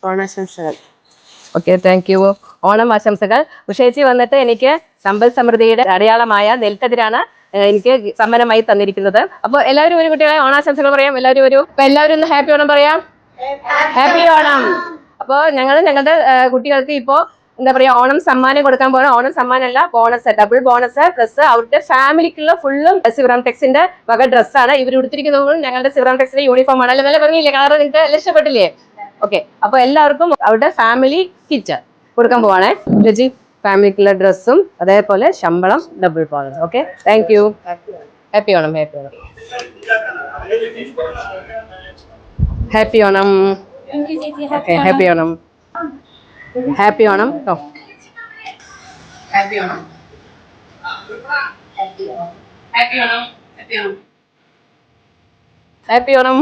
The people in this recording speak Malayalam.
ഓണാശംസകൾ. Okay, thank you. ഓണം ആശംസകൾ. ഉഷേച്ചി വന്നിട്ട് എനിക്ക് സമ്പൽ സമൃദ്ധിയുടെ അടയാളമായ നെൽക്കതിരാണ് എനിക്ക് സമ്മാനമായി തന്നിരിക്കുന്നത്. അപ്പോൾ എല്ലാവരും ഒരു കുട്ടികളെ ഓണാശംസകൾ പറയാം. എല്ലാവരും ഒന്ന് ഹാപ്പി ഓണം പറയാം. ഹാപ്പി ഓണം. അപ്പോൾ ഞങ്ങളുടെ കുട്ടികൾക്ക് ഇപ്പോൾ എന്താ പറയാ, ഓണം സമ്മാനം കൊടുക്കാൻ പോകണം. ഓണം സമ്മാനമല്ല, ബോണസ്, ഡബിൾ ബോണസ് പ്ലസ് അവരുടെ ഫാമിലിക്കുള്ള ഫുള്ളും സിവറാം ടെക്സിന്റെ വക ഡ്രസ്സാണ് ഇവർ എടുത്തിരിക്കുന്നത്. ഞങ്ങളുടെ സിവറാം ടെക്സിന്റെ യൂണിഫോം ആണ്. നല്ല ഭംഗിയില്ലേ? കളർ നിങ്ങൾക്ക് എല്ലാം ഇഷ്ടപ്പെട്ടില്ലേ? ഓക്കെ, അപ്പൊ എല്ലാവർക്കും അവരുടെ ഫാമിലി കിറ്റ് കൊടുക്കാൻ പോവാണേ. രജി, ഫാമിലിക്കുള്ള ഡ്രസ്സും അതേപോലെ ശമ്പളം, double bonus. Okay, thank you. Happy Onam. Happy Onam. Happy Onam. Okay, happy Onam. Happy Onam. Happy Onam. Happy Onam. Happy Onam.